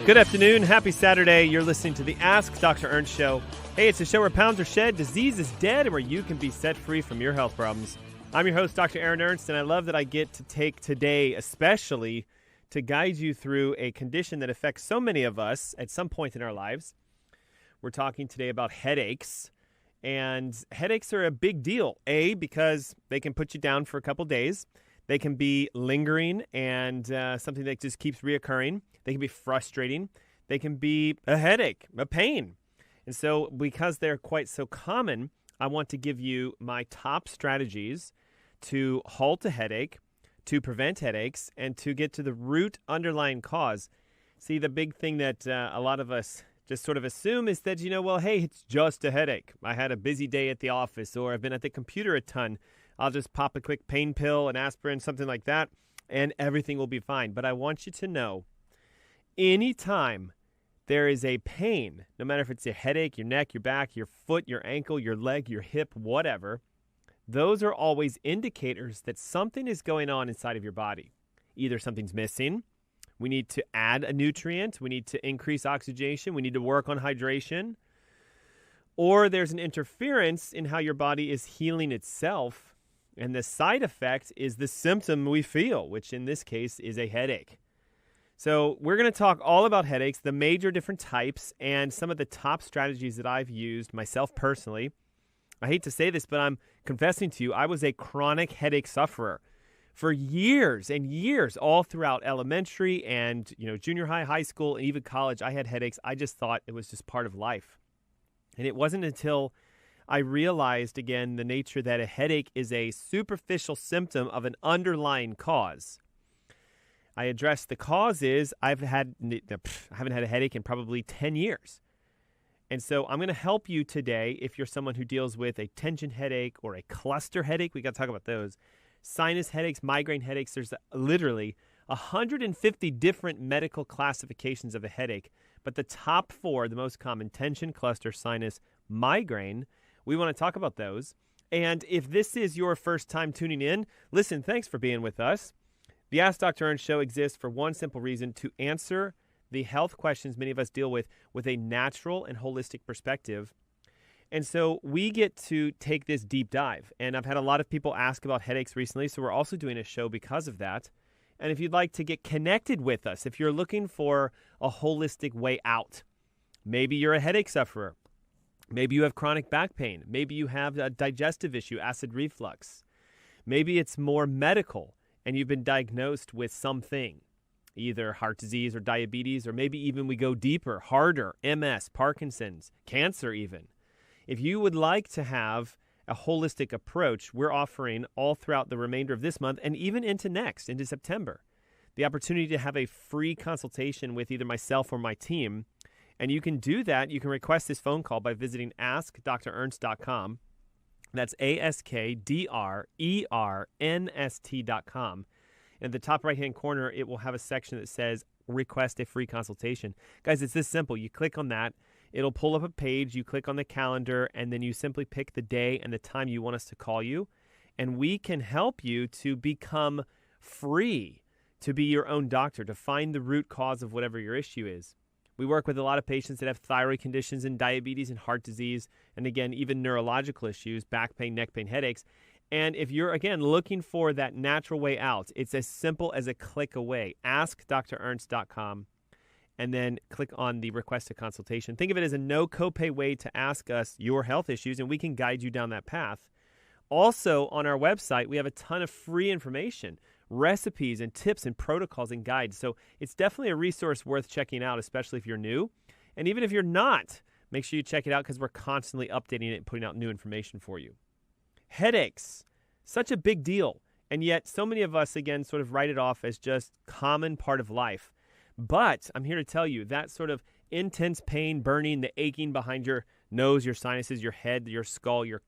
Good afternoon. Happy Saturday. You're listening to the Ask Dr. Ernst Show. Hey, it's a show where pounds are shed, disease is dead, and where you can be set free from your health problems. I'm your host, Dr. Aaron Ernst, and I love that I get to take today especially to guide you through a condition that affects so many of us at some point in our lives. We're talking today about headaches, and headaches are a big deal. A, because they can put you down for a couple days. They can be lingering and something that just keeps reoccurring. They can be frustrating. They can be a headache, a pain. And so because they're quite so common, I want to give you my top strategies to halt a headache, to prevent headaches, and to get to the root underlying cause. See, the big thing that a lot of us just sort of assume is that, well, hey, it's just a headache. I had a busy day at the office, or I've been at the computer a ton. I'll just pop a quick pain pill, an aspirin, something like that, and everything will be fine. But I want you to know, anytime there is a pain, no matter if it's a headache, your neck, your back, your foot, your ankle, your leg, your hip, whatever, those are always indicators that something is going on inside of your body. Either something's missing, we need to add a nutrient, we need to increase oxygenation, we need to work on hydration, or there's an interference in how your body is healing itself, and the side effect is the symptom we feel, which in this case is a headache. So we're going to talk all about headaches, the major different types, and some of the top strategies that I've used myself personally. I hate to say this, but I'm confessing to you, I was a chronic headache sufferer for years and years, all throughout elementary and junior high, high school, and even college. I had headaches. I just thought it was just part of life. And it wasn't until I realized, again, the nature that a headache is a superficial symptom of an underlying cause. I addressed the cause is I haven't had a headache in probably 10 years. And so I'm going to help you today if you're someone who deals with a tension headache or a cluster headache. We got to talk about those. Sinus headaches, migraine headaches. There's literally 150 different medical classifications of a headache. But the top four, the most common: tension, cluster, sinus, migraine. We want to talk about those. And if this is your first time tuning in, listen, thanks for being with us. The Ask Dr. Ernst Show exists for one simple reason: to answer the health questions many of us deal with a natural and holistic perspective. And so we get to take this deep dive. And I've had a lot of people ask about headaches recently, so we're also doing a show because of that. And if you'd like to get connected with us, if you're looking for a holistic way out, maybe you're a headache sufferer, maybe you have chronic back pain, maybe you have a digestive issue, acid reflux, maybe it's more medical, and you've been diagnosed with something, either heart disease or diabetes, or maybe even we go deeper, harder, MS, Parkinson's, cancer even. If you would like to have a holistic approach, we're offering all throughout the remainder of this month and even into September, the opportunity to have a free consultation with either myself or my team. And you can do that. You can request this phone call by visiting askdrernst.com. That's ASKDRERNST.com. And at the top right-hand corner, it will have a section that says request a free consultation. Guys, it's this simple. You click on that. It'll pull up a page. You click on the calendar, and then you simply pick the day and the time you want us to call you. And we can help you to become free, to be your own doctor, to find the root cause of whatever your issue is. We work with a lot of patients that have thyroid conditions and diabetes and heart disease, and again, even neurological issues, back pain, neck pain, headaches. And if you're, again, looking for that natural way out, it's as simple as a click away. AskDrernst.com, and then click on the request a consultation. Think of it as a no copay way to ask us your health issues, and we can guide you down that path. Also, on our website, we have a ton of free information, recipes and tips and protocols and guides. So it's definitely a resource worth checking out, especially if you're new. And even if you're not, make sure you check it out because we're constantly updating it and putting out new information for you. Headaches, such a big deal. And yet so many of us, again, sort of write it off as just common part of life. But I'm here to tell you that sort of intense pain, burning, the aching behind your nose, your sinuses, your head, your skull, your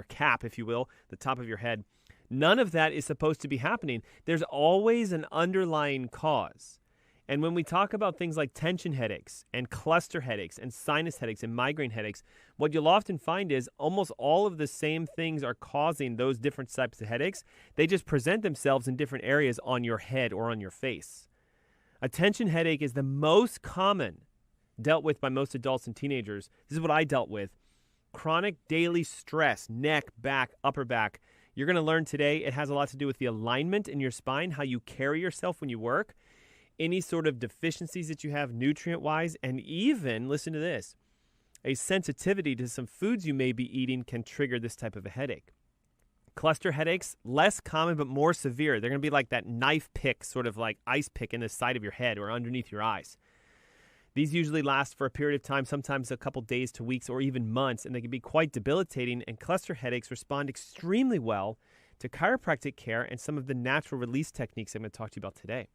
cap, if you will, the top of your head, none of that is supposed to be happening. There's always an underlying cause. And when we talk about things like tension headaches and cluster headaches and sinus headaches and migraine headaches, what you'll often find is almost all of the same things are causing those different types of headaches. They just present themselves in different areas on your head or on your face. A tension headache is the most common dealt with by most adults and teenagers. This is what I dealt with. Chronic daily stress, neck, back, upper back. You're going to learn today it has a lot to do with the alignment in your spine, how you carry yourself when you work, any sort of deficiencies that you have nutrient-wise, and even, listen to this, a sensitivity to some foods you may be eating can trigger this type of a headache. Cluster headaches, less common but more severe. They're going to be like that knife pick, sort of like ice pick in the side of your head or underneath your eyes. These usually last for a period of time, sometimes a couple days to weeks or even months, and they can be quite debilitating, and cluster headaches respond extremely well to chiropractic care and some of the natural release techniques I'm going to talk to you about today.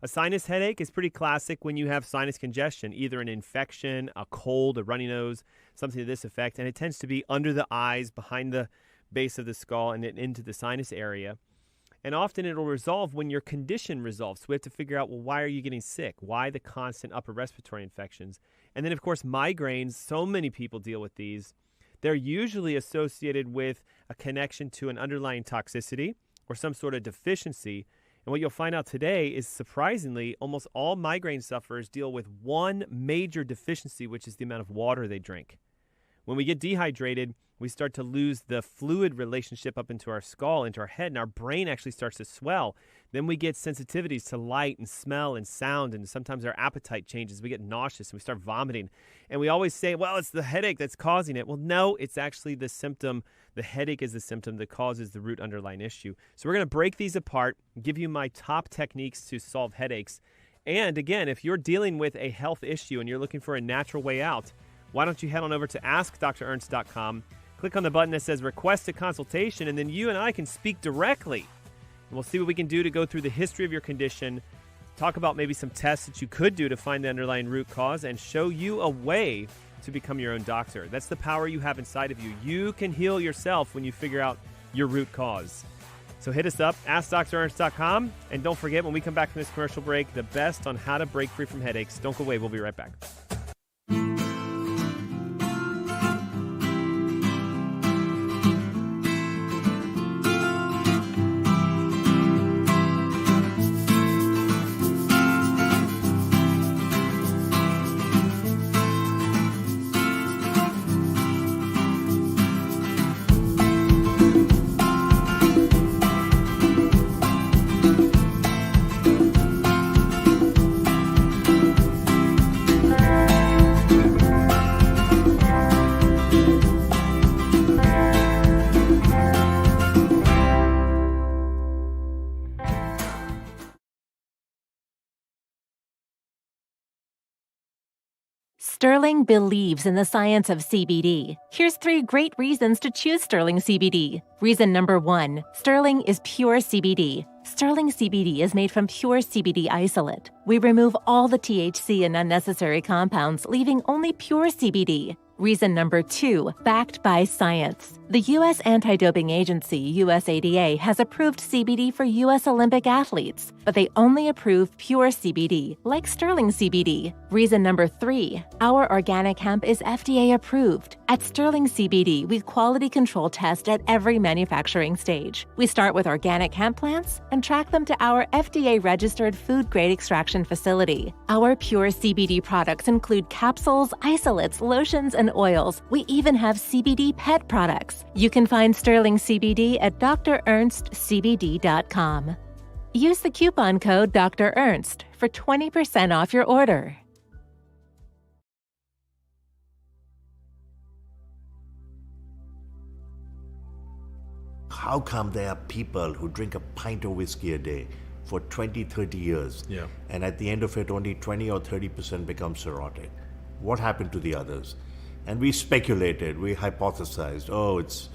A sinus headache is pretty classic when you have sinus congestion, either an infection, a cold, a runny nose, something to this effect, and it tends to be under the eyes, behind the base of the skull, and into the sinus area. And often it'll resolve when your condition resolves. So we have to figure out, well, why are you getting sick? Why the constant upper respiratory infections? And then, of course, migraines. So many people deal with these. They're usually associated with a connection to an underlying toxicity or some sort of deficiency. And what you'll find out today is, surprisingly, almost all migraine sufferers deal with one major deficiency, which is the amount of water they drink. When we get dehydrated, we start to lose the fluid relationship up into our skull, into our head, and our brain actually starts to swell. Then we get sensitivities to light and smell and sound, and sometimes our appetite changes. We get nauseous and we start vomiting. And we always say, well, it's the headache that's causing it. Well, no, it's actually the symptom. The headache is the symptom that causes the root underlying issue. So we're going to break these apart, give you my top techniques to solve headaches. And again, if you're dealing with a health issue and you're looking for a natural way out, why don't you head on over to AskDrErnst.com. Click on the button that says Request a Consultation, and then you and I can speak directly. And we'll see what we can do to go through the history of your condition, talk about maybe some tests that you could do to find the underlying root cause, and show you a way to become your own doctor. That's the power you have inside of you. You can heal yourself when you figure out your root cause. So hit us up, AskDrErnst.com, and don't forget, when we come back from this commercial break, the best on how to break free from headaches. Don't go away. We'll be right back. Sterling believes in the science of CBD. Here's 3 great reasons to choose Sterling CBD. Reason number 1, Sterling is pure CBD. Sterling CBD is made from pure CBD isolate. We remove all the THC and unnecessary compounds, leaving only pure CBD. Reason number 2, backed by science. The U.S. Anti-Doping Agency, USADA, has approved CBD for U.S. Olympic athletes, but they only approve pure CBD, like Sterling CBD. Reason number 3, our organic hemp is FDA approved. At Sterling CBD, we quality control test at every manufacturing stage. We start with organic hemp plants and track them to our FDA-registered food-grade extraction facility. Our pure CBD products include capsules, isolates, lotions, and oils. We even have CBD pet products. You can find Sterling CBD at drernstcbd.com. Use the coupon code Dr. Ernst for 20% off your order. How come there are people who drink a pint of whiskey a day for 20, 30 years, and at the end of it only 20 or 30% become cirrhotic? What happened to the others? And we speculated, we hypothesized, it's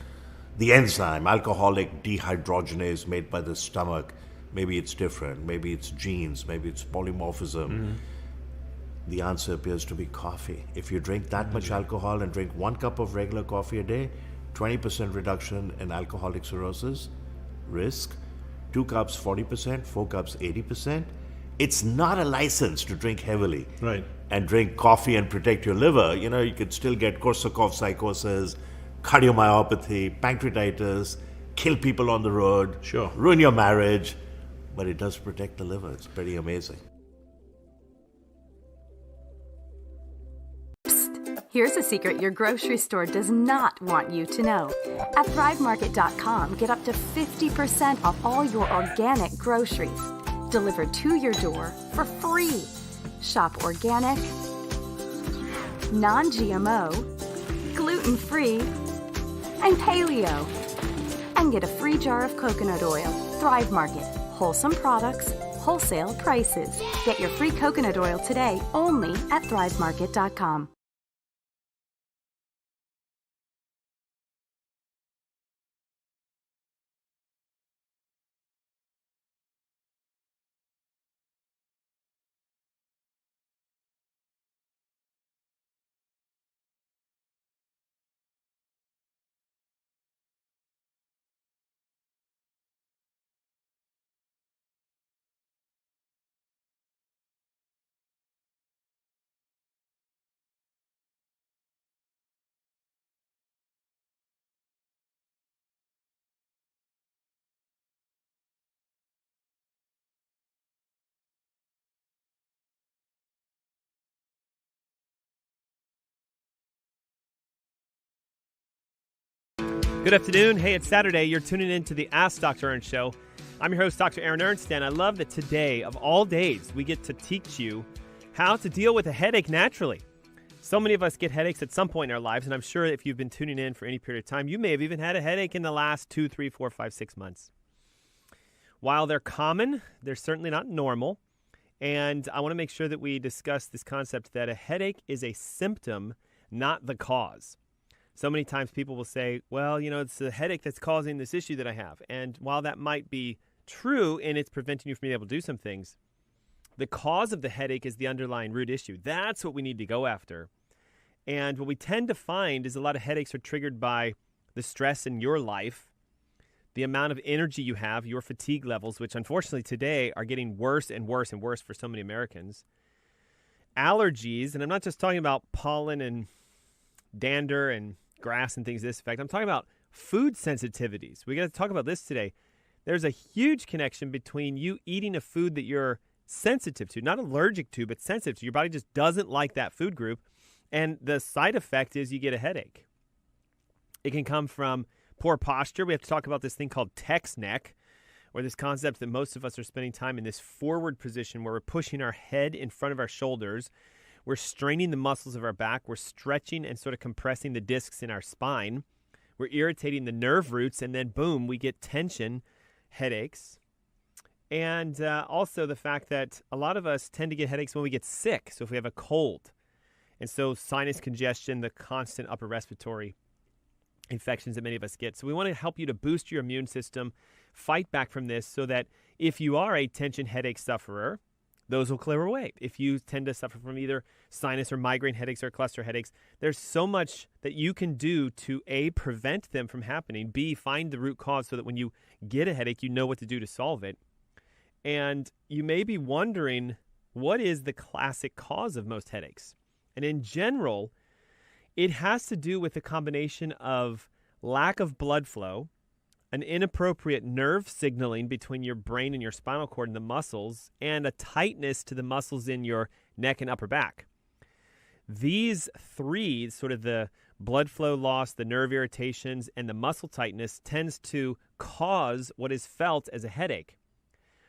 the enzyme, alcoholic dehydrogenase made by the stomach. Maybe it's different, maybe it's genes, maybe it's polymorphism. Mm-hmm. The answer appears to be coffee. If you drink that much alcohol and drink 1 cup of regular coffee a day, 20% reduction in alcoholic cirrhosis risk, 2 cups 40%, 4 cups 80%. It's not a license to drink heavily. Right. And drink coffee and protect your liver. You could still get Korsakoff psychosis, cardiomyopathy, pancreatitis, kill people on the road, Sure. ruin your marriage, but it does protect the liver. It's pretty amazing. Here's a secret your grocery store does not want you to know. At ThriveMarket.com, get up to 50% off all your organic groceries, delivered to your door for free. Shop organic, non-GMO, gluten-free, and paleo. And get a free jar of coconut oil. Thrive Market. Wholesome products, wholesale prices. Get your free coconut oil today only at ThriveMarket.com. Good afternoon. Hey, it's Saturday. You're tuning in to the Ask Dr. Ernst Show. I'm your host, Dr. Ernst, and I love that today, of all days, we get to teach you how to deal with a headache naturally. So many of us get headaches at some point in our lives, and I'm sure if you've been tuning in for any period of time, you may have even had a headache in the last 2, 3, 4, 5, 6 months. While they're common, they're certainly not normal, and I want to make sure that we discuss this concept that a headache is a symptom, not the cause. So many times people will say, well, it's the headache that's causing this issue that I have. And while that might be true and it's preventing you from being able to do some things, the cause of the headache is the underlying root issue. That's what we need to go after. And what we tend to find is a lot of headaches are triggered by the stress in your life, the amount of energy you have, your fatigue levels, which unfortunately today are getting worse and worse and worse for so many Americans. Allergies, and I'm not just talking about pollen and dander and grass and things to this effect. I'm talking about food sensitivities. We got to talk about this today. There's a huge connection between you eating a food that you're sensitive to, not allergic to, but sensitive to. Your body just doesn't like that food group. And the side effect is you get a headache. It can come from poor posture. We have to talk about this thing called text neck, or this concept that most of us are spending time in this forward position where we're pushing our head in front of our shoulders. We're straining the muscles of our back. We're stretching and sort of compressing the discs in our spine. We're irritating the nerve roots, and then boom, we get tension, headaches. And also the fact that a lot of us tend to get headaches when we get sick. So if we have a cold, and so sinus congestion, the constant upper respiratory infections that many of us get. So we want to help you to boost your immune system, fight back from this so that if you are a tension headache sufferer, those will clear away. If you tend to suffer from either sinus or migraine headaches or cluster headaches, there's so much that you can do to A, prevent them from happening, B, find the root cause so that when you get a headache, you know what to do to solve it. And you may be wondering, what is the classic cause of most headaches? And in general, it has to do with a combination of lack of blood flow, an inappropriate nerve signaling between your brain and your spinal cord and the muscles, and a tightness to the muscles in your neck and upper back. These three, sort of the blood flow loss, the nerve irritations, and the muscle tightness, tends to cause what is felt as a headache.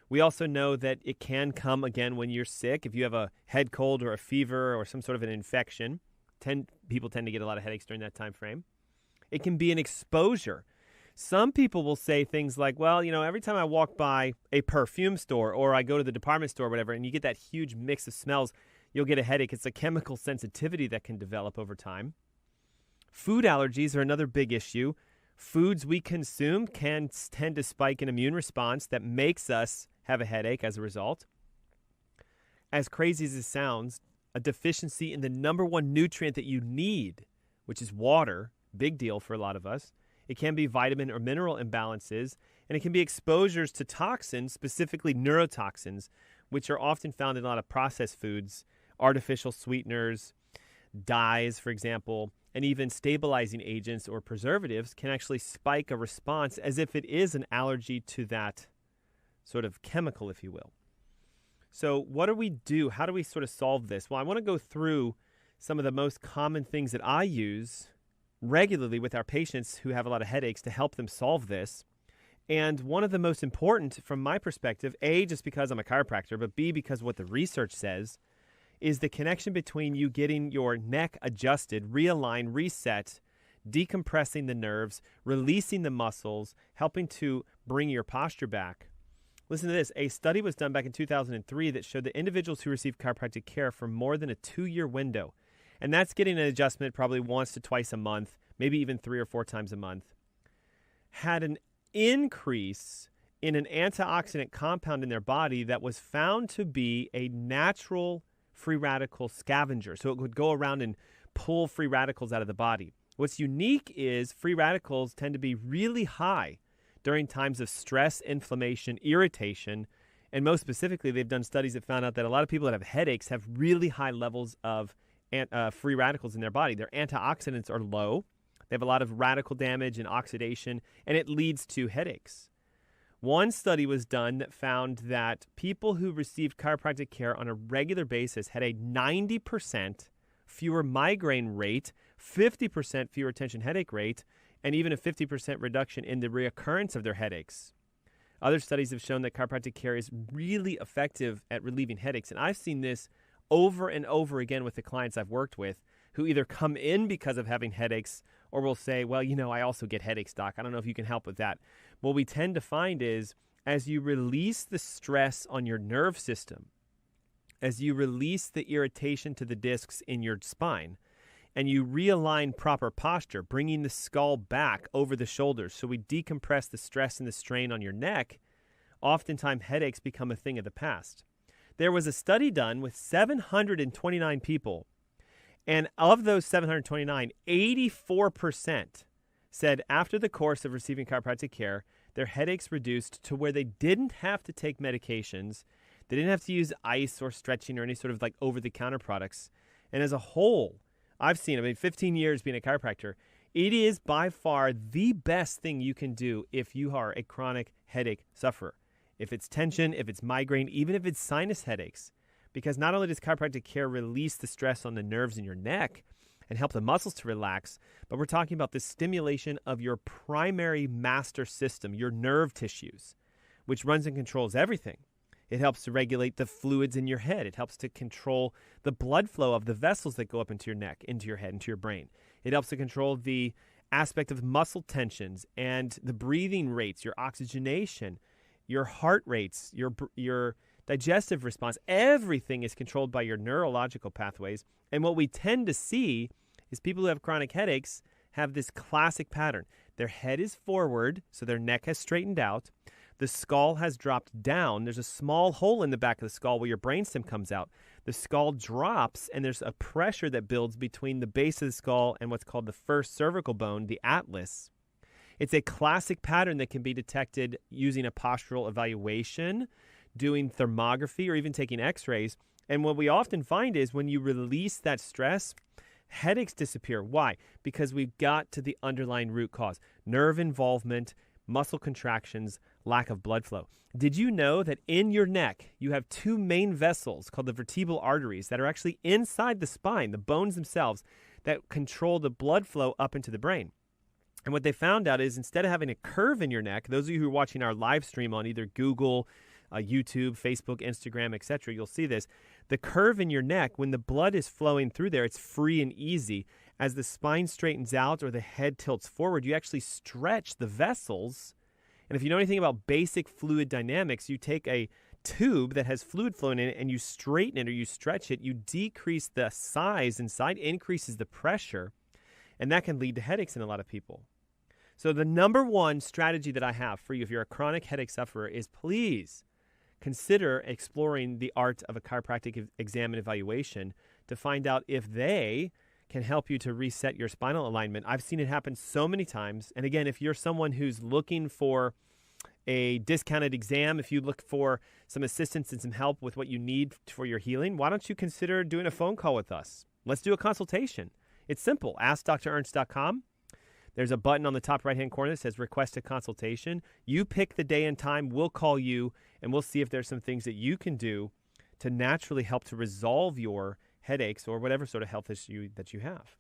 We also know that it can come again when you're sick. If you have a head cold or a fever or some sort of an infection, people tend to get a lot of headaches during that time frame. It can be an exposure. Some people will say things like, well, every time I walk by a perfume store or I go to the department store or whatever, and you get that huge mix of smells, you'll get a headache. It's a chemical sensitivity that can develop over time. Food allergies are another big issue. Foods we consume can tend to spike an immune response that makes us have a headache as a result. As crazy as it sounds, a deficiency in the number one nutrient that you need, which is water, big deal for a lot of us. It can be vitamin or mineral imbalances, and it can be exposures to toxins, specifically neurotoxins, which are often found in a lot of processed foods, artificial sweeteners, dyes, for example, and even stabilizing agents or preservatives can actually spike a response as if it is an allergy to that sort of chemical, if you will. So what do we do? How do we sort of solve this? Well, I want to go through some of the most common things that I use regularly with our patients who have a lot of headaches to help them solve this. And one of the most important from my perspective, A, just because I'm a chiropractor, but B, because what the research says, is the connection between you getting your neck adjusted, realigned, reset, decompressing the nerves, releasing the muscles, helping to bring your posture back. Listen to this. A study was done back in 2003 that showed that individuals who received chiropractic care for more than a 2-year window, and that's getting an adjustment probably once to twice a month, maybe even 3 or 4 times a month, had an increase in an antioxidant compound in their body that was found to be a natural free radical scavenger. So it would go around and pull free radicals out of the body. What's unique is free radicals tend to be really high during times of stress, inflammation, irritation, and most specifically, they've done studies that found out that a lot of people that have headaches have really high levels of free radicals in their body. Their antioxidants are low. They have a lot of radical damage and oxidation, and it leads to headaches. One study was done that found that people who received chiropractic care on a regular basis had a 90% fewer migraine rate, 50% fewer tension headache rate, and even a 50% reduction in the reoccurrence of their headaches. Other studies have shown that chiropractic care is really effective at relieving headaches, and I've seen this over and over again with the clients I've worked with who either come in because of having headaches or will say, well, I also get headaches, doc. I don't know if you can help with that. What we tend to find is as you release the stress on your nerve system, as you release the irritation to the discs in your spine, and you realign proper posture, bringing the skull back over the shoulders so we decompress the stress and the strain on your neck, oftentimes headaches become a thing of the past. There was a study done with 729 people, and of those 729, 84% said after the course of receiving chiropractic care, their headaches reduced to where they didn't have to take medications, they didn't have to use ice or stretching or any sort of like over-the-counter products. And as a whole, I've seen, 15 years being a chiropractor, it is by far the best thing you can do if you are a chronic headache sufferer. If it's tension, if it's migraine, even if it's sinus headaches. Because not only does chiropractic care release the stress on the nerves in your neck and help the muscles to relax, but we're talking about the stimulation of your primary master system, your nerve tissues, which runs and controls everything. It helps to regulate the fluids in your head. It helps to control the blood flow of the vessels that go up into your neck, into your head, into your brain. It helps to control the aspect of muscle tensions and the breathing rates, your oxygenation, your heart rates, your digestive response. Everything is controlled by your neurological pathways. And what we tend to see is people who have chronic headaches have this classic pattern. Their head is forward, so their neck has straightened out. The skull has dropped down. There's a small hole in the back of the skull where your brainstem comes out. The skull drops, and there's a pressure that builds between the base of the skull and what's called the first cervical bone, the atlas. It's a classic pattern that can be detected using a postural evaluation, doing thermography, or even taking x-rays. And what we often find is when you release that stress, headaches disappear. Why? Because we've got to the underlying root cause. Nerve involvement, muscle contractions, lack of blood flow. Did you know that in your neck, you have 2 main vessels called the vertebral arteries that are actually inside the spine, the bones themselves, that control the blood flow up into the brain? And what they found out is instead of having a curve in your neck, those of you who are watching our live stream on either Google, YouTube, Facebook, Instagram, etc., you'll see this. The curve in your neck, when the blood is flowing through there, it's free and easy. As the spine straightens out or the head tilts forward, you actually stretch the vessels. And if you know anything about basic fluid dynamics, you take a tube that has fluid flowing in it and you straighten it or you stretch it, you decrease the size inside, increases the pressure, and that can lead to headaches in a lot of people. So the number one strategy that I have for you if you're a chronic headache sufferer is please consider exploring the art of a chiropractic exam and evaluation to find out if they can help you to reset your spinal alignment. I've seen it happen so many times. And again, if you're someone who's looking for a discounted exam, if you look for some assistance and some help with what you need for your healing, why don't you consider doing a phone call with us? Let's do a consultation. It's simple. AskDrErnst.com. There's a button on the top right-hand corner that says request a consultation. You pick the day and time, we'll call you, and we'll see if there's some things that you can do to naturally help to resolve your headaches or whatever sort of health issue that you have.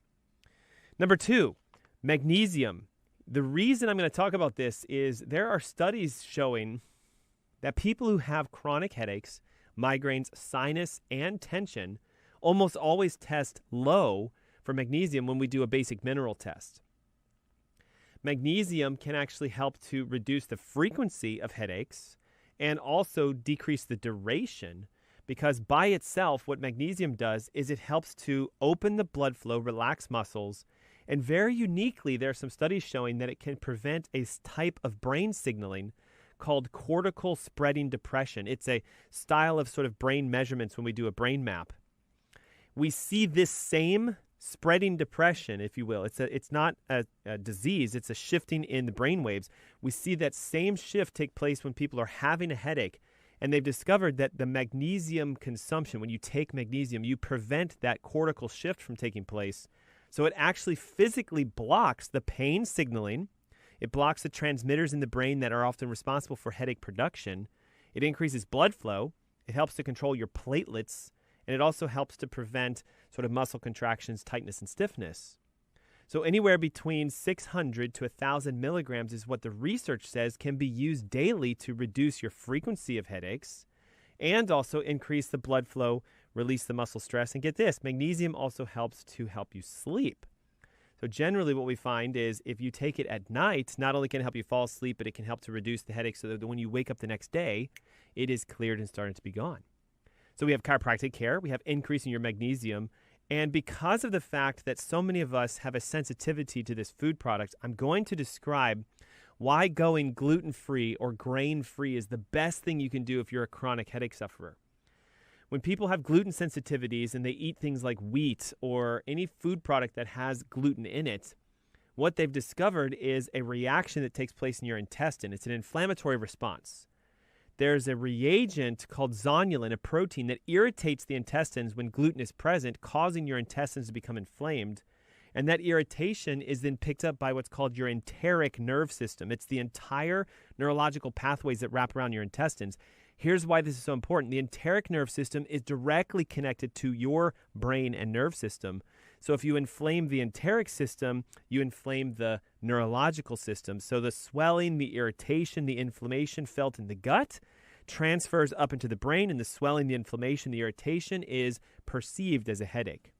Number 2, magnesium. The reason I'm going to talk about this is there are studies showing that people who have chronic headaches, migraines, sinus, and tension almost always test low for magnesium when we do a basic mineral test. Magnesium can actually help to reduce the frequency of headaches and also decrease the duration, because by itself, what magnesium does is it helps to open the blood flow, relax muscles, and very uniquely, there are some studies showing that it can prevent a type of brain signaling called cortical spreading depression. It's a style of sort of brain measurements when we do a brain map. We see this same spreading depression, if you will. It's not a disease, it's a shifting in the brain waves. We see that same shift take place when people are having a headache, and they've discovered that the magnesium consumption, when you take magnesium, you prevent that cortical shift from taking place. So it actually physically blocks the pain signaling. It blocks the transmitters in the brain that are often responsible for headache production. It increases blood flow. It helps to control your platelets. And it also helps to prevent sort of muscle contractions, tightness, and stiffness. So anywhere between 600 to 1,000 milligrams is what the research says can be used daily to reduce your frequency of headaches and also increase the blood flow, release the muscle stress. And get this, magnesium also helps to help you sleep. So generally what we find is if you take it at night, not only can it help you fall asleep, but it can help to reduce the headache so that when you wake up the next day, it is cleared and starting to be gone. So we have chiropractic care, we have increasing your magnesium, and because of the fact that so many of us have a sensitivity to this food product, I'm going to describe why going gluten-free or grain-free is the best thing you can do if you're a chronic headache sufferer. When people have gluten sensitivities and they eat things like wheat or any food product that has gluten in it, what they've discovered is a reaction that takes place in your intestine. It's an inflammatory response. There's a reagent called zonulin, a protein that irritates the intestines when gluten is present, causing your intestines to become inflamed. And that irritation is then picked up by what's called your enteric nerve system. It's the entire neurological pathways that wrap around your intestines. Here's why this is so important. The enteric nerve system is directly connected to your brain and nerve system. So if you inflame the enteric system, you inflame the neurological system. So the swelling, the irritation, the inflammation felt in the gut transfers up into the brain, and the swelling, the inflammation, the irritation is perceived as a headache.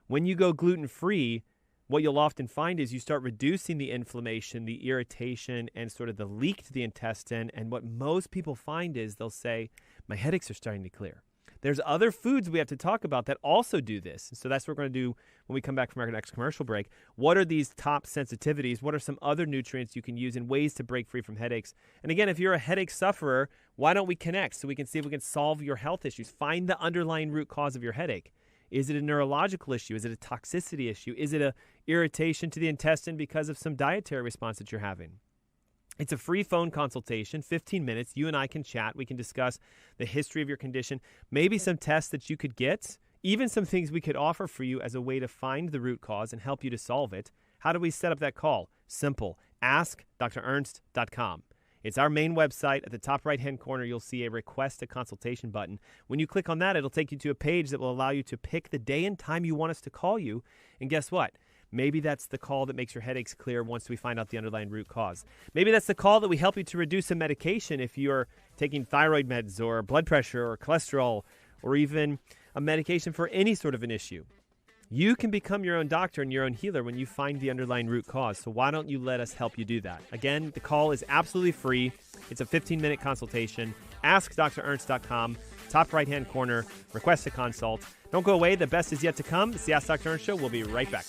When you go gluten-free, what you'll often find is you start reducing the inflammation, the irritation, and sort of the leak to the intestine. And what most people find is they'll say, my headaches are starting to clear. There's other foods we have to talk about that also do this. So that's what we're going to do when we come back from our next commercial break. What are these top sensitivities? What are some other nutrients you can use and ways to break free from headaches? And again, if you're a headache sufferer, why don't we connect so we can see if we can solve your health issues? Find the underlying root cause of your headache. Is it a neurological issue? Is it a toxicity issue? Is it a irritation to the intestine because of some dietary response that you're having? It's a free phone consultation, 15 minutes. You and I can chat. We can discuss the history of your condition, maybe some tests that you could get, even some things we could offer for you as a way to find the root cause and help you to solve it. How do we set up that call? Simple. AskDrErnst.com. It's our main website. At the top right-hand corner, you'll see a request a consultation button. When you click on that, it'll take you to a page that will allow you to pick the day and time you want us to call you. And guess what? Maybe that's the call that makes your headaches clear once we find out the underlying root cause. Maybe that's the call that we help you to reduce a medication if you're taking thyroid meds or blood pressure or cholesterol or even a medication for any sort of an issue. You can become your own doctor and your own healer when you find the underlying root cause. So why don't you let us help you do that? Again, the call is absolutely free. It's a 15-minute consultation. AskDrErnst.com. Top right-hand corner. Request a consult. Don't go away. The best is yet to come. It's the Ask Dr. Ernst Show. We'll be right back.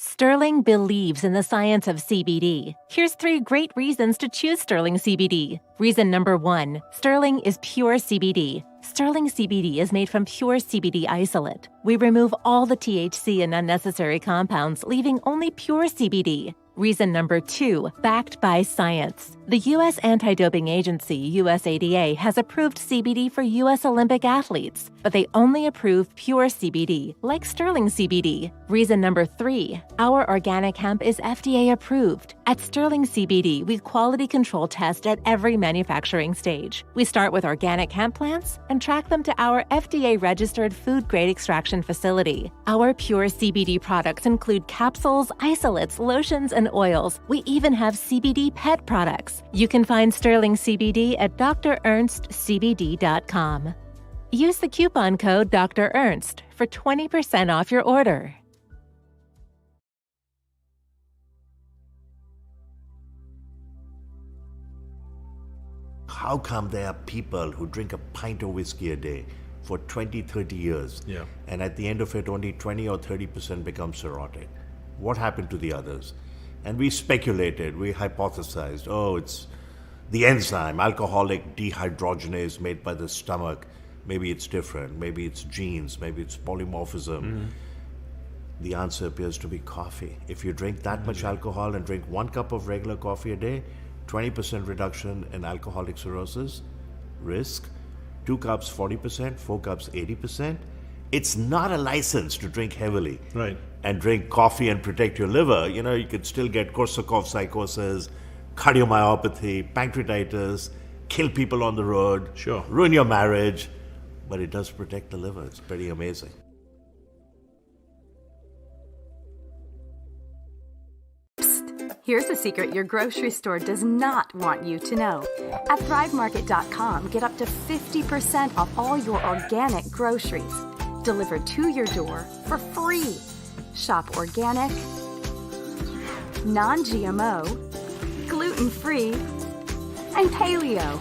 Sterling believes in the science of CBD. Here's 3 great reasons to choose Sterling CBD. Reason number 1, Sterling is pure CBD. Sterling CBD is made from pure CBD isolate. We remove all the THC and unnecessary compounds, leaving only pure CBD. Reason number 2, backed by science. The U.S. Anti-Doping Agency, USADA, has approved CBD for U.S. Olympic athletes, but they only approve pure CBD, like Sterling CBD. Reason number 3, our organic hemp is FDA approved. At Sterling CBD, we quality control test at every manufacturing stage. We start with organic hemp plants and track them to our FDA-registered food-grade extraction facility. Our pure CBD products include capsules, isolates, lotions, and oils. We even have CBD pet products. You can find Sterling CBD at drernstcbd.com. Use the coupon code Dr. Ernst for 20% off your order. How come there are people who drink a pint of whiskey a day for 20, 30 years, and at the end of it, only 20 or 30% become cirrhotic? What happened to the others? And we speculated, we hypothesized, it's the enzyme, alcoholic dehydrogenase made by the stomach. Maybe it's different. Maybe it's genes. Maybe it's polymorphism. The answer appears to be coffee. If you drink that much alcohol and drink 1 cup of regular coffee a day, 20% reduction in alcoholic cirrhosis risk. 2 cups, 40%. 4 cups, 80%. It's not a license to drink heavily. Right. And drink coffee and protect your liver. You could still get Korsakoff psychosis, cardiomyopathy, pancreatitis, kill people on the road, ruin your marriage, but it does protect the liver. It's pretty amazing. Here's a secret your grocery store does not want you to know. At ThriveMarket.com, get up to 50% off all your organic groceries delivered to your door for free. Shop organic, non-GMO, gluten-free, and paleo.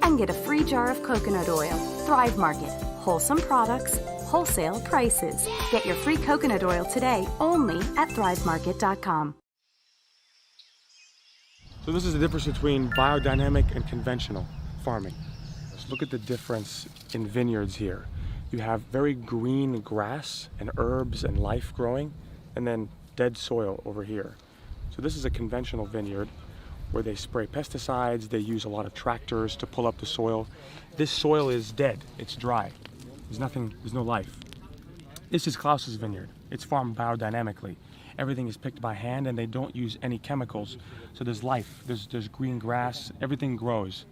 And get a free jar of coconut oil. Thrive Market. Wholesome products, wholesale prices. Get your free coconut oil today only at ThriveMarket.com. So this is the difference between biodynamic and conventional farming. Let's look at the difference in vineyards here. You have very green grass and herbs and life growing, and then dead soil over here. So this is a conventional vineyard where they spray pesticides, they use a lot of tractors to pull up the soil. This soil is dead, it's dry. There's no life. This is Klaus's vineyard. It's farmed biodynamically. Everything is picked by hand and they don't use any chemicals. So there's life, there's green grass, everything grows.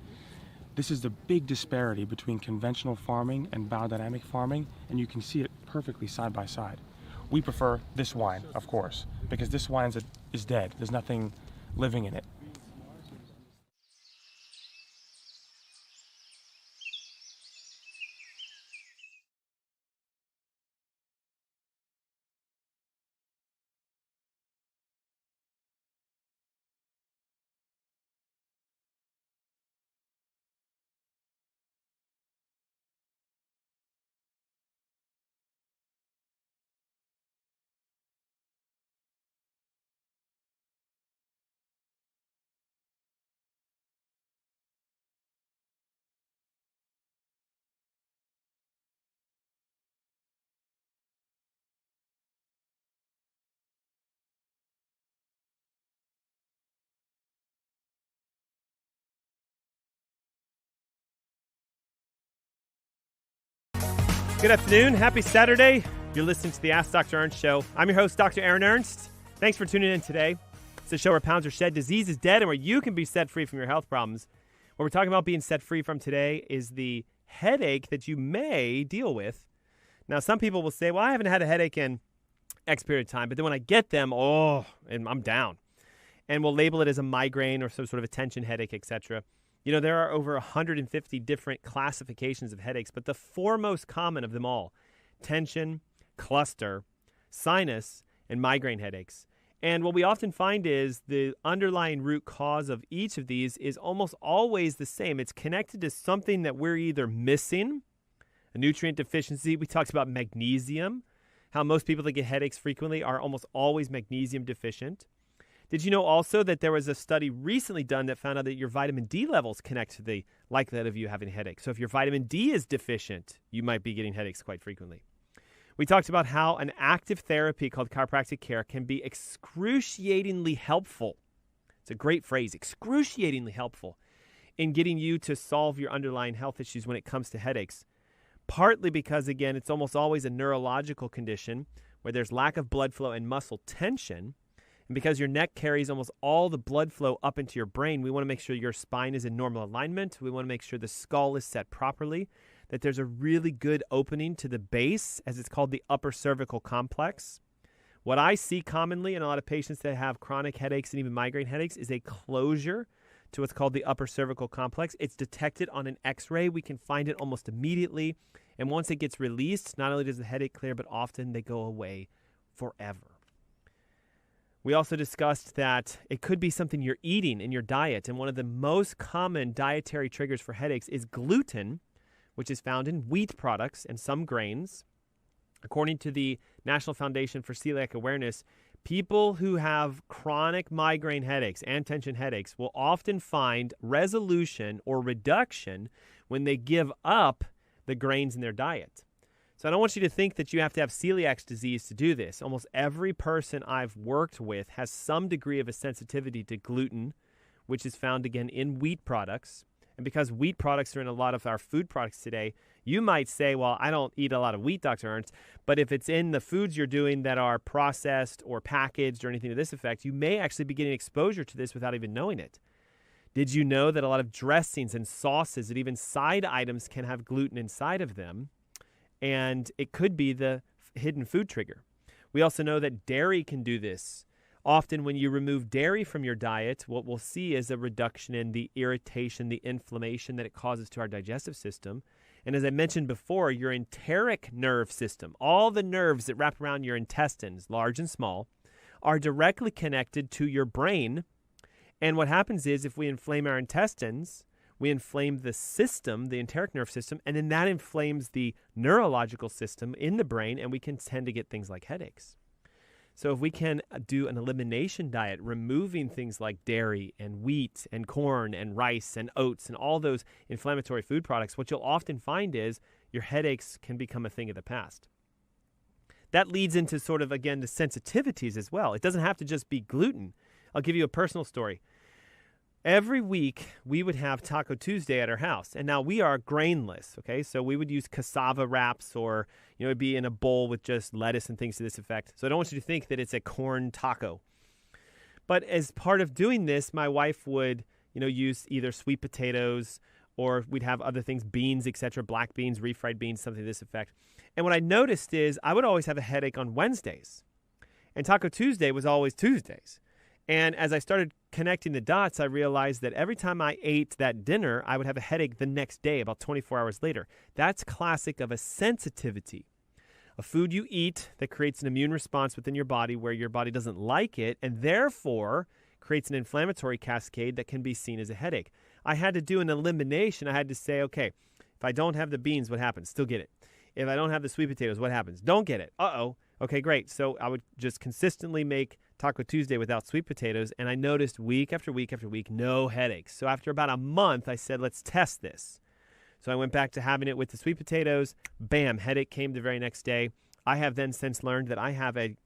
This is the big disparity between conventional farming and biodynamic farming, and you can see it perfectly side by side. We prefer this wine, of course, because this wine is dead. There's nothing living in it. Good afternoon. Happy Saturday. You're listening to the Ask Dr. Ernst Show. I'm your host, Dr. Ernst. Thanks for tuning in today. It's a show where pounds are shed, disease is dead, and where you can be set free from your health problems. What we're talking about being set free from today is the headache that you may deal with. Now, some people will say, well, I haven't had a headache in X period of time, but then when I get them, and I'm down. And we'll label it as a migraine or some sort of a tension headache, etc. There are over 150 different classifications of headaches, but the 4 most common of them all, tension, cluster, sinus, and migraine headaches. And what we often find is the underlying root cause of each of these is almost always the same. It's connected to something that we're either missing, a nutrient deficiency. We talked about magnesium, how most people that get headaches frequently are almost always magnesium deficient. Did you know also that there was a study recently done that found out that your vitamin D levels connect to the likelihood of you having a headache? So if your vitamin D is deficient, you might be getting headaches quite frequently. We talked about how an active therapy called chiropractic care can be excruciatingly helpful. It's a great phrase, excruciatingly helpful in getting you to solve your underlying health issues when it comes to headaches. Partly because, again, it's almost always a neurological condition where there's lack of blood flow and muscle tension. And because your neck carries almost all the blood flow up into your brain, we want to make sure your spine is in normal alignment. We want to make sure the skull is set properly, that there's a really good opening to the base, as it's called the upper cervical complex. What I see commonly in a lot of patients that have chronic headaches and even migraine headaches is a closure to what's called the upper cervical complex. It's detected on an x-ray. We can find it almost immediately. And once it gets released, not only does the headache clear, but often they go away forever. We also discussed that it could be something you're eating in your diet. And one of the most common dietary triggers for headaches is gluten, which is found in wheat products and some grains. According to the National Foundation for Celiac Awareness, people who have chronic migraine headaches and tension headaches will often find resolution or reduction when they give up the grains in their diet. So I don't want you to think that you have to have celiac disease to do this. Almost every person I've worked with has some degree of a sensitivity to gluten, which is found, again, in wheat products. And because wheat products are in a lot of our food products today, you might say, well, I don't eat a lot of wheat, Dr. Ernst, but if it's in the foods you're doing that are processed or packaged or anything to this effect, you may actually be getting exposure to this without even knowing it. Did you know that a lot of dressings and sauces and even side items can have gluten inside of them? And it could be the hidden food trigger. We also know that dairy can do this. Often when you remove dairy from your diet, what we'll see is a reduction in the irritation, the inflammation that it causes to our digestive system. And as I mentioned before, your enteric nerve system, all the nerves that wrap around your intestines, large and small, are directly connected to your brain. And what happens is if we inflame our intestines, we inflame the system, the enteric nerve system, and then that inflames the neurological system in the brain, and we can tend to get things like headaches. So if we can do an elimination diet, removing things like dairy and wheat and corn and rice and oats and all those inflammatory food products, what you'll often find is your headaches can become a thing of the past. That leads into sort of, again, the sensitivities as well. It doesn't have to just be gluten. I'll give you a personal story. Every week, we would have Taco Tuesday at our house. And now we are grainless, okay? So we would use cassava wraps or, it'd be in a bowl with just lettuce and things to this effect. So I don't want you to think that it's a corn taco. But as part of doing this, my wife would, use either sweet potatoes or we'd have other things, beans, etc., black beans, refried beans, something to this effect. And what I noticed is I would always have a headache on Wednesdays. And Taco Tuesday was always Tuesdays. And as I started connecting the dots, I realized that every time I ate that dinner, I would have a headache the next day, about 24 hours later. That's classic of a sensitivity. A food you eat that creates an immune response within your body where your body doesn't like it and therefore creates an inflammatory cascade that can be seen as a headache. I had to do an elimination. I had to say, okay, if I don't have the beans, what happens? Still get it. If I don't have the sweet potatoes, what happens? Don't get it. Uh-oh. Okay, great. So I would just consistently make Taco Tuesday without sweet potatoes, and I noticed week after week after week, no headaches. So after about a month, I said, let's test this. So I went back to having it with the sweet potatoes. Bam, headache came the very next day. I have then since learned that I have a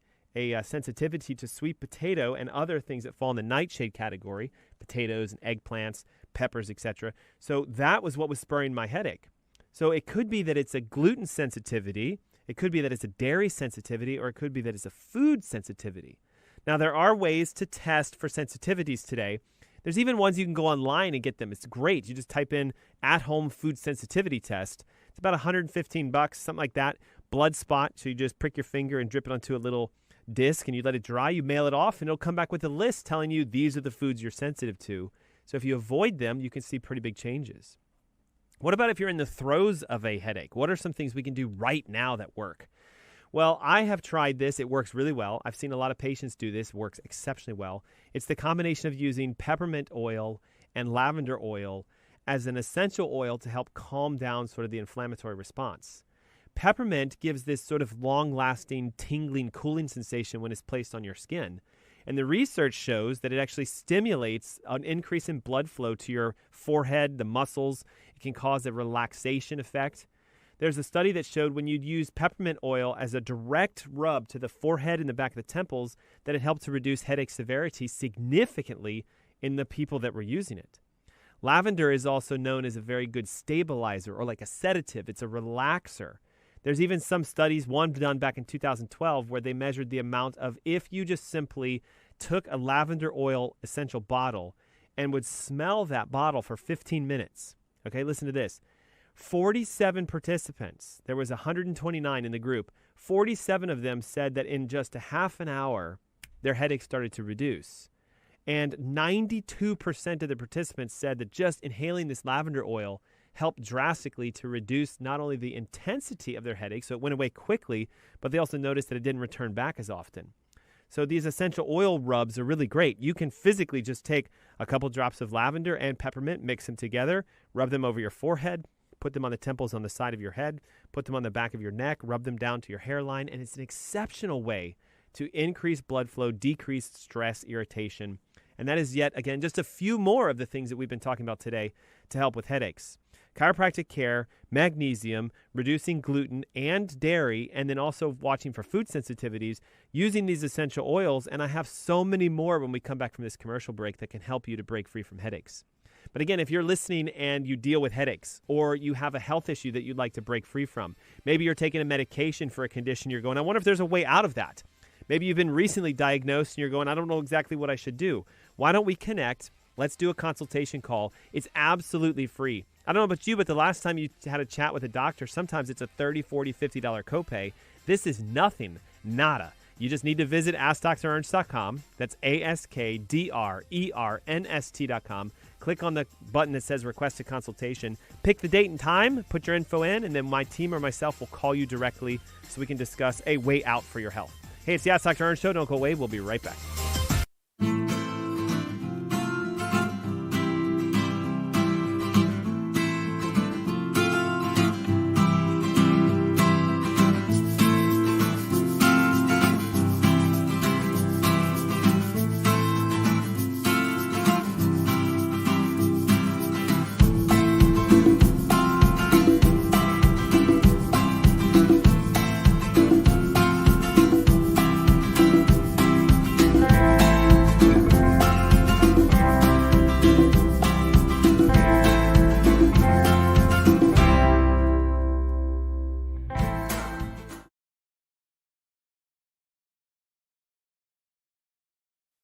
sensitivity to sweet potato and other things that fall in the nightshade category, potatoes and eggplants, peppers, etc. So that was what was spurring my headache. So it could be that it's a gluten sensitivity, it could be that it's a dairy sensitivity, or it could be that it's a food sensitivity. Now, there are ways to test for sensitivities today. There's even ones you can go online and get them. It's great. You just type in at-home food sensitivity test. It's about $115, something like that. Blood spot, so you just prick your finger and drip it onto a little disc, and you let it dry. You mail it off, and it'll come back with a list telling you these are the foods you're sensitive to. So if you avoid them, you can see pretty big changes. What about if you're in the throes of a headache? What are some things we can do right now that work? Well, I have tried this. It works really well. I've seen a lot of patients do this. It works exceptionally well. It's the combination of using peppermint oil and lavender oil as an essential oil to help calm down sort of the inflammatory response. peppermint gives this sort of long-lasting, tingling, cooling sensation when it's placed on your skin. And the research shows that it actually stimulates an increase in blood flow to your forehead, the muscles. It can cause a relaxation effect. There's a study that showed when you'd use peppermint oil as a direct rub to the forehead and the back of the temples, that it helped to reduce headache severity significantly in the people that were using it. Lavender is also known as a very good stabilizer or like a sedative. It's a relaxer. There's even some studies, one done back in 2012, where they measured the amount of, if you just simply took a lavender oil essential bottle and would smell that bottle for 15 minutes. Okay, listen to this. 47 participants, there was 129 in the group, 47 of them said that in just a half an hour, their headache started to reduce. And 92% of the participants said that just inhaling this lavender oil helped drastically to reduce not only the intensity of their headache, so it went away quickly, but they also noticed that it didn't return back as often. So these essential oil rubs are really great. You can physically just take a couple drops of lavender and peppermint, mix them together, rub them over your forehead, put them on the temples on the side of your head, put them on the back of your neck, rub them down to your hairline, and it's an exceptional way to increase blood flow, decrease stress, irritation. And that is yet, again, just a few more of the things that we've been talking about today to help with headaches. Chiropractic care, magnesium, reducing gluten and dairy, and then also watching for food sensitivities, using these essential oils. And I have so many more when we come back from this commercial break that can help you to break free from headaches. But again, if you're listening and you deal with headaches, or you have a health issue that you'd like to break free from, maybe you're taking a medication for a condition, you're going, I wonder if there's a way out of that. Maybe you've been recently diagnosed and you're going, I don't know exactly what I should do. Why don't we connect? Let's do a consultation call. It's absolutely free. I don't know about you, but the last time you had a chat with a doctor, sometimes it's a $30, $40, $50 copay. This is nothing, nada. You just need to visit AskDrErnst.com. That's AskDrErnst.com. Click on the button that says Request a Consultation. Pick the date and time, put your info in, and then my team or myself will call you directly so we can discuss a way out for your health. Hey, it's the Ask Dr. Ernst Show. Don't go away. We'll be right back.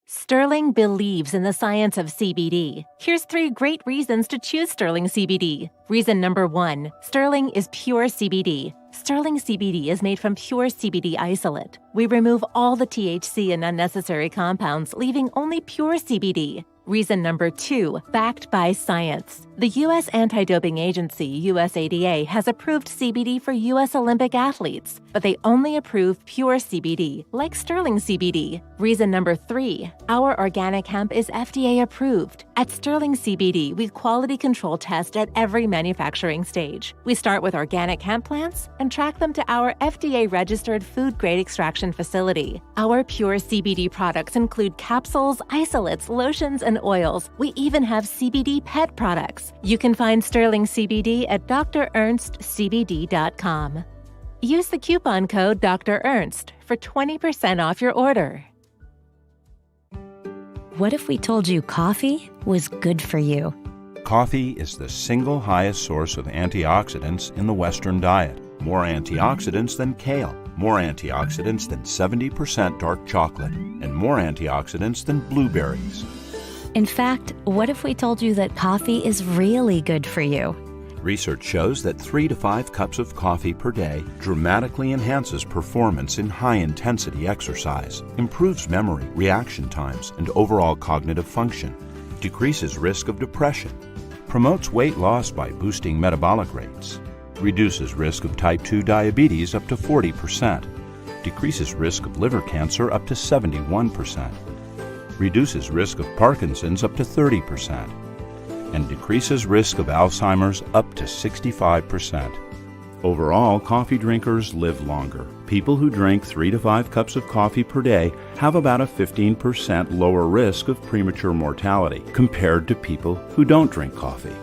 Sterling believes in the science of CBD. Here's 3 great reasons to choose Sterling CBD. Reason number 1, Sterling is pure CBD. Sterling CBD is made from pure CBD isolate. We remove all the THC and unnecessary compounds, leaving only pure CBD. Reason number 2, backed by science. The U.S. Anti-Doping Agency, USADA, has approved CBD for U.S. Olympic athletes, but they only approve pure CBD, like Sterling CBD. Reason number 3, our organic hemp is FDA approved. At Sterling CBD, we quality control test at every manufacturing stage. We start with organic hemp plants and track them to our FDA-registered food-grade extraction facility. Our pure CBD products include capsules, isolates, lotions, and oils. We even have CBD pet products. You can find Sterling CBD at drernstscbd.com. Use the coupon code Dr. Ernst for 20% off your order. What if we told you coffee was good for you? Coffee is the single highest source of antioxidants in the Western diet. More antioxidants than kale, more antioxidants than 70% dark chocolate, and more antioxidants than blueberries. In fact, what if we told you that coffee is really good for you? Research shows that 3 to 5 cups of coffee per day dramatically enhances performance in high-intensity exercise, improves memory, reaction times, and overall cognitive function, decreases risk of depression, promotes weight loss by boosting metabolic rates, reduces risk of type 2 diabetes up to 40%, decreases risk of liver cancer up to 71%, reduces risk of Parkinson's up to 30%, and decreases risk of Alzheimer's up to 65%. Overall, coffee drinkers live longer. People who drink 3 to 5 cups of coffee per day have about a 15% lower risk of premature mortality compared to people who don't drink coffee.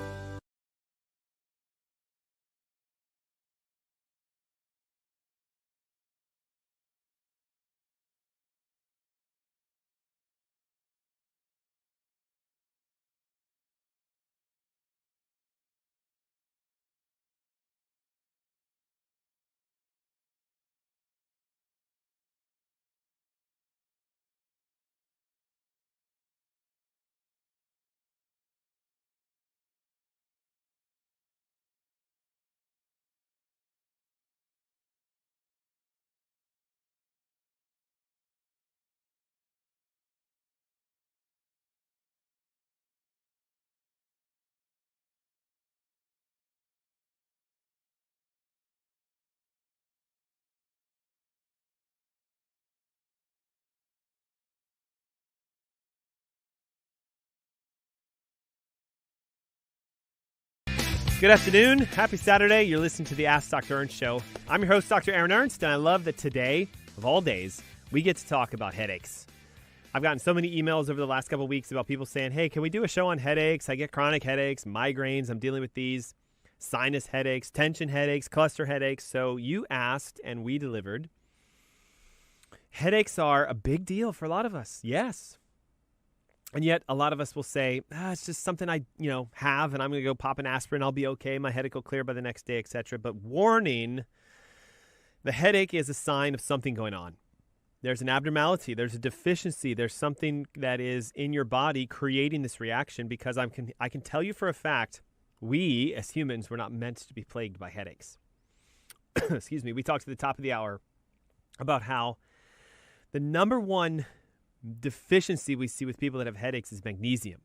Good afternoon. Happy Saturday. You're listening to the Ask Dr. Ernst Show. I'm your host, Dr. Ernst, and I love that today, of all days, we get to talk about headaches. I've gotten so many emails over the last couple of weeks about people saying, hey, can we do a show on headaches? I get chronic headaches, migraines. I'm dealing with these, sinus headaches, tension headaches, cluster headaches. So you asked, and we delivered. Headaches are a big deal for a lot of us. Yes. And yet a lot of us will say, it's just something I, have, and I'm going to go pop an aspirin. I'll be okay. My headache will clear by the next day, etc. But warning, the headache is a sign of something going on. There's an abnormality. There's a deficiency. There's something that is in your body creating this reaction, because I can tell you for a fact, we as humans were not meant to be plagued by headaches. Excuse me. We talked at the top of the hour about how the number one deficiency we see with people that have headaches is magnesium.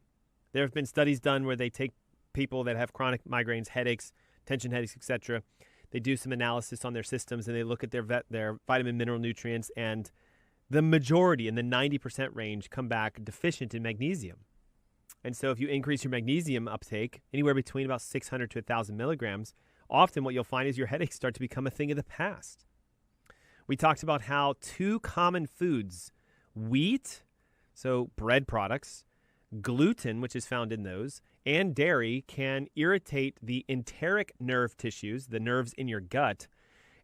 There have been studies done where they take people that have chronic migraines, headaches, tension headaches, etc. They do some analysis on their systems and they look at their vitamin, mineral, nutrients, and the majority in the 90% range come back deficient in magnesium. And so if you increase your magnesium uptake anywhere between about 600 to 1,000 milligrams, often what you'll find is your headaches start to become a thing of the past. We talked about how 2 common foods, wheat, so bread products, gluten, which is found in those, and dairy can irritate the enteric nerve tissues, the nerves in your gut,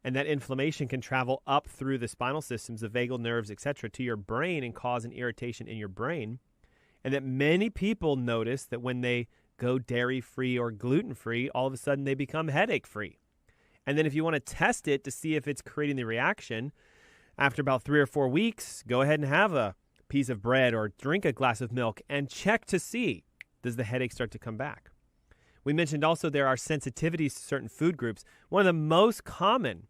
and that inflammation can travel up through the spinal systems, the vagal nerves, etc., to your brain and cause an irritation in your brain. And that many people notice that when they go dairy-free or gluten-free, all of a sudden they become headache-free. And then if you want to test it to see if it's creating the reaction, after about 3 or 4 weeks, go ahead and have a piece of bread or drink a glass of milk and check to see, does the headache start to come back? We mentioned also there are sensitivities to certain food groups. One of the most common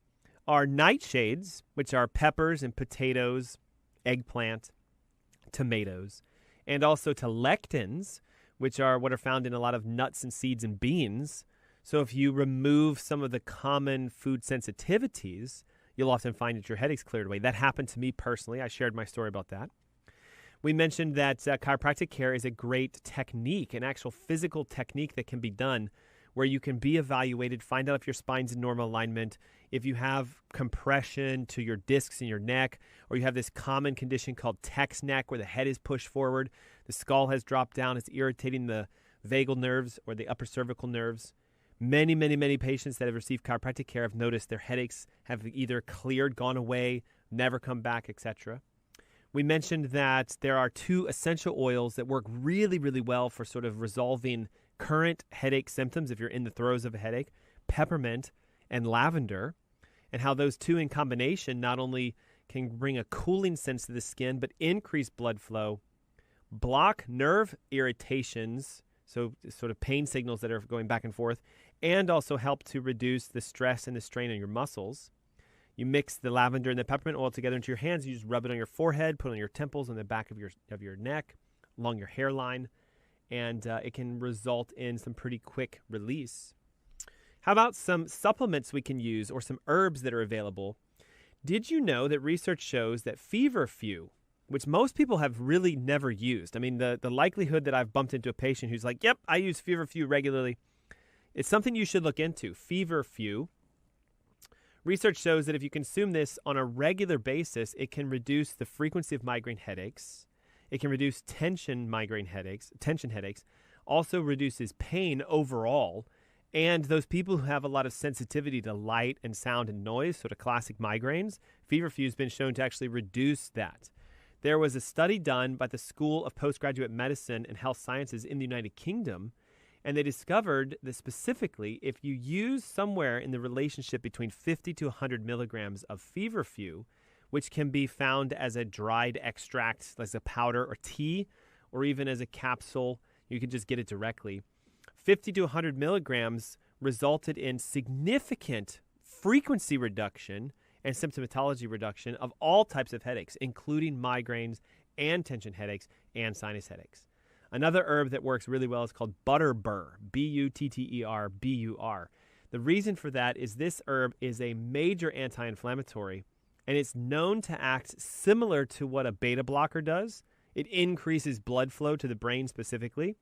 are nightshades, which are peppers and potatoes, eggplant, tomatoes, and also to lectins, which are what are found in a lot of nuts and seeds and beans. So if you remove some of the common food sensitivities, you'll often find that your headache's cleared away. That happened to me personally. I shared my story about that. We mentioned that chiropractic care is a great technique, an actual physical technique that can be done where you can be evaluated, find out if your spine's in normal alignment, if you have compression to your discs in your neck, or you have this common condition called text neck where the head is pushed forward, the skull has dropped down, it's irritating the vagal nerves or the upper cervical nerves. Many, many, many patients that have received chiropractic care have noticed their headaches have either cleared, gone away, never come back, etc. We mentioned that there are 2 essential oils that work really, really well for sort of resolving current headache symptoms if you're in the throes of a headache, peppermint and lavender, and how those 2 in combination not only can bring a cooling sense to the skin, but increase blood flow, block nerve irritations, so sort of pain signals that are going back and forth, and also help to reduce the stress and the strain on your muscles. You mix the lavender and the peppermint oil together into your hands. You just rub it on your forehead, put it on your temples, on the back of your neck, along your hairline, and it can result in some pretty quick release. How about some supplements we can use or some herbs that are available? Did you know that research shows that feverfew, which most people have really never used. I mean, the likelihood that I've bumped into a patient who's like, yep, I use feverfew regularly. It's something you should look into. Feverfew Research shows that if you consume this on a regular basis, it can reduce the frequency of migraine headaches. It can reduce tension headaches, also reduces pain overall. And those people who have a lot of sensitivity to light and sound and noise, sort of classic migraines, feverfew has been shown to actually reduce that. There was a study done by the School of Postgraduate Medicine and Health Sciences in the United Kingdom, and they discovered that specifically if you use somewhere in the relationship between 50 to 100 milligrams of feverfew, which can be found as a dried extract, like a powder or tea, or even as a capsule, you can just get it directly. 50 to 100 milligrams resulted in significant frequency reduction and symptomatology reduction of all types of headaches, including migraines and tension headaches and sinus headaches. Another herb that works really well is called butterbur, B-U-T-T-E-R-B-U-R. The reason for that is this herb is a major anti-inflammatory, and it's known to act similar to what a beta blocker does. It increases blood flow to the brain specifically.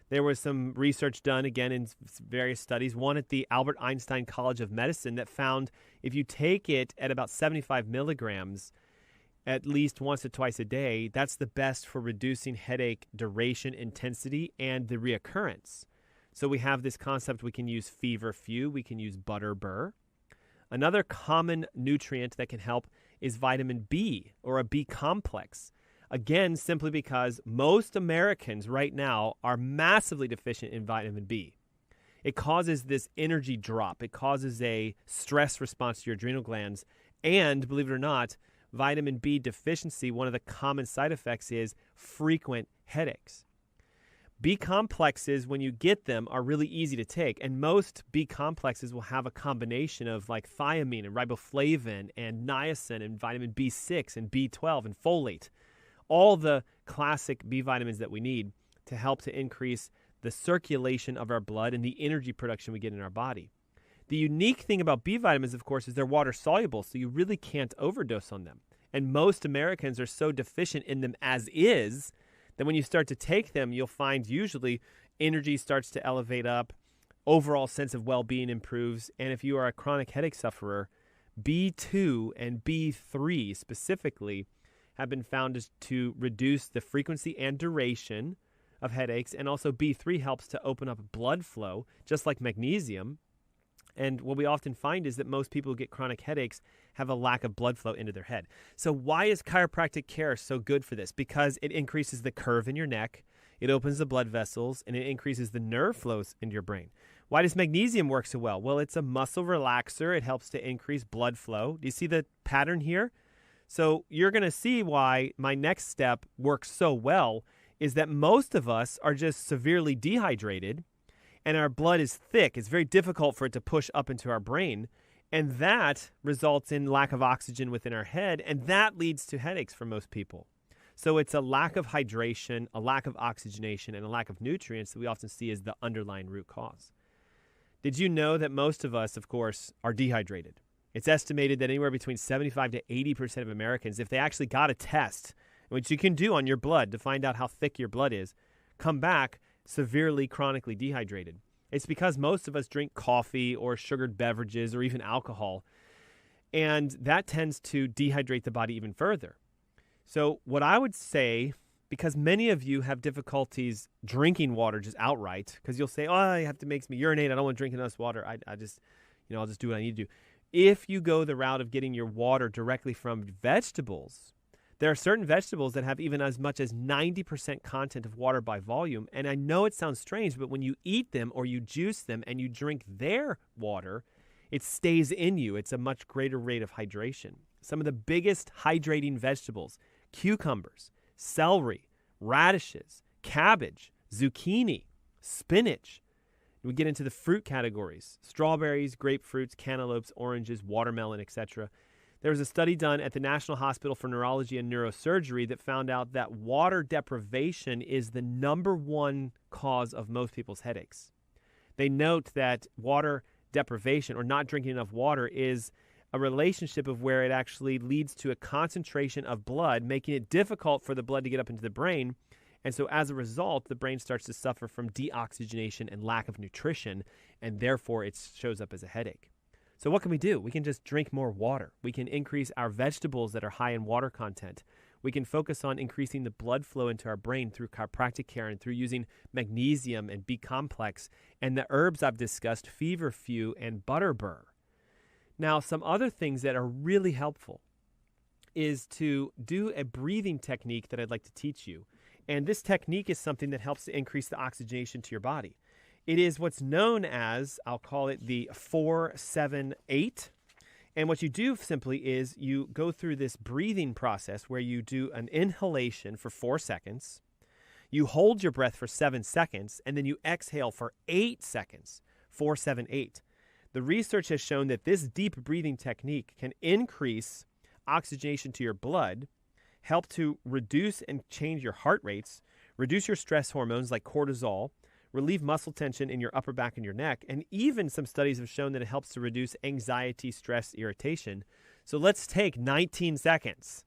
There was some research done, again, in various studies, one at the Albert Einstein College of Medicine, that found if you take it at about 75 milligrams, at least once or twice a day, that's the best for reducing headache duration, intensity, and the reoccurrence. So we have this concept, we can use feverfew, we can use butterbur. Another common nutrient that can help is vitamin B or a B complex. Again, simply because most Americans right now are massively deficient in vitamin B. It causes this energy drop. It causes a stress response to your adrenal glands. And believe it or not, vitamin B deficiency, one of the common side effects is frequent headaches. B complexes, when you get them, are really easy to take. And most B complexes will have a combination of like thiamine and riboflavin and niacin and vitamin B6 and B12 and folate. All the classic B vitamins that we need to help to increase the circulation of our blood and the energy production we get in our body. The unique thing about B vitamins, of course, is they're water soluble, so you really can't overdose on them. And most Americans are so deficient in them as is that when you start to take them, you'll find usually energy starts to elevate up, overall sense of well-being improves, and if you are a chronic headache sufferer, B2 and B3 specifically have been found to reduce the frequency and duration of headaches, and also B3 helps to open up blood flow, just like magnesium. And what we often find is that most people who get chronic headaches have a lack of blood flow into their head. So why is chiropractic care so good for this? Because it increases the curve in your neck, it opens the blood vessels, and it increases the nerve flows into your brain. Why does magnesium work so well? Well, it's a muscle relaxer. It helps to increase blood flow. Do you see the pattern here? So you're going to see why my next step works so well is that most of us are just severely dehydrated and our blood is thick. It's very difficult for it to push up into our brain, and that results in lack of oxygen within our head, and that leads to headaches for most people. So it's a lack of hydration, a lack of oxygenation, and a lack of nutrients that we often see as the underlying root cause. Did you know that most of us, of course, are dehydrated? It's estimated that anywhere between 75 to 80% of Americans, if they actually got a test, which you can do on your blood to find out how thick your blood is, come back severely chronically dehydrated. It's because most of us drink coffee or sugared beverages or even alcohol, and that tends to dehydrate the body even further. So what I would say, because many of you have difficulties drinking water just outright, because you'll say, oh, it makes me urinate, I don't want to drink enough water, I'll just do what I need to do. If you go the route of getting your water directly from vegetables, there are certain vegetables that have even as much as 90% content of water by volume. And I know it sounds strange, but when you eat them or you juice them and you drink their water, it stays in you. It's a much greater rate of hydration. Some of the biggest hydrating vegetables: cucumbers, celery, radishes, cabbage, zucchini, spinach. We get into the fruit categories: strawberries, grapefruits, cantaloupes, oranges, watermelon, etc. There was a study done at the National Hospital for Neurology and Neurosurgery that found out that water deprivation is the #1 cause of most people's headaches. They note that water deprivation, or not drinking enough water, is a relationship of where it actually leads to a concentration of blood, making it difficult for the blood to get up into the brain. And so as a result, the brain starts to suffer from deoxygenation and lack of nutrition, and therefore it shows up as a headache. So what can we do? We can just drink more water. We can increase our vegetables that are high in water content. We can focus on increasing the blood flow into our brain through chiropractic care and through using magnesium and B-complex and the herbs I've discussed, feverfew and butterbur. Now, some other things that are really helpful is to do a breathing technique that I'd like to teach you. And this technique is something that helps to increase the oxygenation to your body. It is what's known as, I'll call it the 4-7-8. And what you do simply is you go through this breathing process where you do an inhalation for 4 seconds, you hold your breath for 7 seconds, and then you exhale for 8 seconds, 4-7-8. The research has shown that this deep breathing technique can increase oxygenation to your blood, help to reduce and change your heart rates, reduce your stress hormones like cortisol, relieve muscle tension in your upper back and your neck, and even some studies have shown that it helps to reduce anxiety, stress, irritation. So let's take 19 seconds,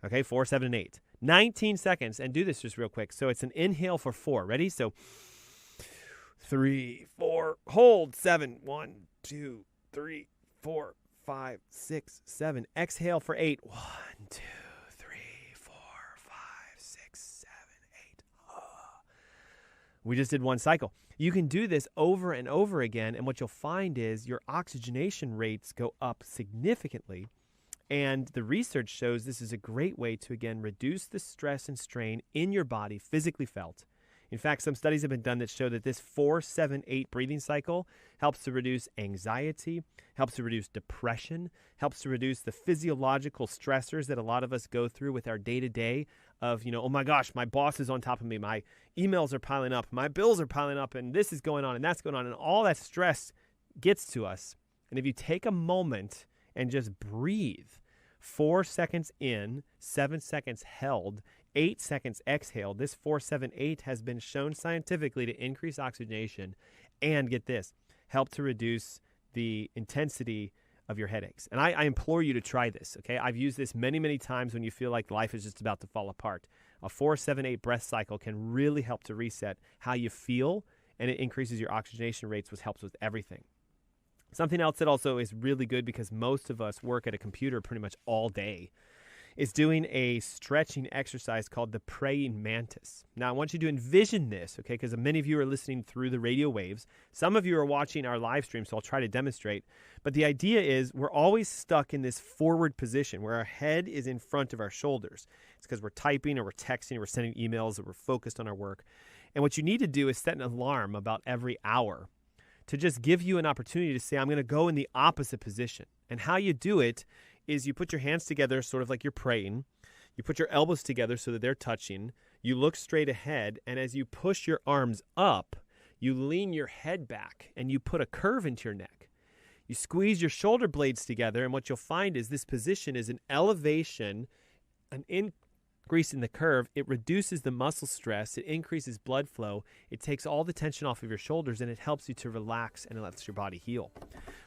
okay, 4-7-8. 19 seconds, and do this just real quick. So it's an inhale for 4. Ready? So 3, 4, hold, 7, 1, 2, 3, 4, 5, 6, 7. Exhale for 8. 1, 2, 3, 4, 5, 6, 7, 8. We just did one cycle. You can do this over and over again, and what you'll find is your oxygenation rates go up significantly. And the research shows this is a great way to, again, reduce the stress and strain in your body, physically felt. In fact, some studies have been done that show that this 4-7-8 breathing cycle helps to reduce anxiety, helps to reduce depression, helps to reduce the physiological stressors that a lot of us go through with our day-to-day of, oh my gosh, my boss is on top of me, my emails are piling up, my bills are piling up, and this is going on, and that's going on, and all that stress gets to us. And if you take a moment and just breathe, 4 seconds in, 7 seconds held, 8 seconds exhaled. This 4-7-8 has been shown scientifically to increase oxygenation and, get this, help to reduce the intensity of your headaches. And I implore you to try this, okay? I've used this many, many times when you feel like life is just about to fall apart. A 4-7-8 breath cycle can really help to reset how you feel, and it increases your oxygenation rates, which helps with everything. Something else that also is really good, because most of us work at a computer pretty much all day, is doing a stretching exercise called the praying mantis. Now, I want you to envision this, okay, because many of you are listening through the radio waves. Some of you are watching our live stream, so I'll try to demonstrate. But the idea is we're always stuck in this forward position where our head is in front of our shoulders. It's because we're typing or we're texting or we're sending emails or we're focused on our work. And what you need to do is set an alarm about every hour to just give you an opportunity to say, I'm going to go in the opposite position. And how you do it is you put your hands together sort of like you're praying. You put your elbows together so that they're touching. You look straight ahead, and as you push your arms up, you lean your head back, and you put a curve into your neck. You squeeze your shoulder blades together, and what you'll find is this position is an elevation, an increase in the curve. It reduces the muscle stress. It increases blood flow. It takes all the tension off of your shoulders, and it helps you to relax, and it lets your body heal.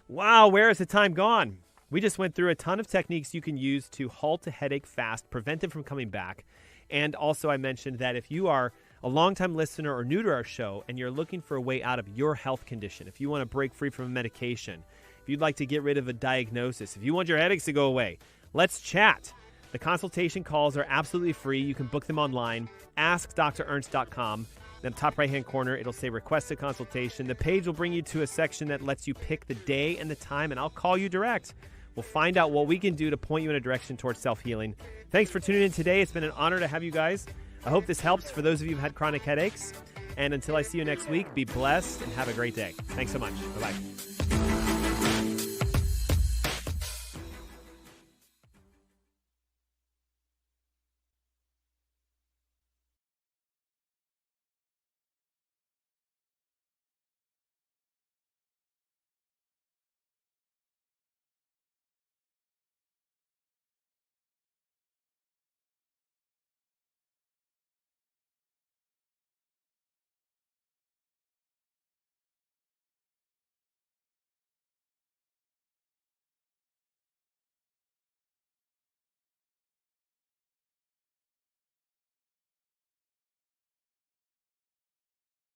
Wow, where has the time gone? We just went through a ton of techniques you can use to halt a headache fast, prevent it from coming back. And also I mentioned that if you are a longtime listener or new to our show and you're looking for a way out of your health condition, if you want to break free from a medication, if you'd like to get rid of a diagnosis, if you want your headaches to go away, let's chat. The consultation calls are absolutely free. You can book them online. AskDrErnst.com. In the top right-hand corner, it'll say request a consultation. The page will bring you to a section that lets you pick the day and the time, and I'll call you direct. We'll find out what we can do to point you in a direction towards self-healing. Thanks for tuning in today. It's been an honor to have you guys. I hope this helps for those of you who've had chronic headaches. And until I see you next week, be blessed and have a great day. Thanks so much. Bye-bye.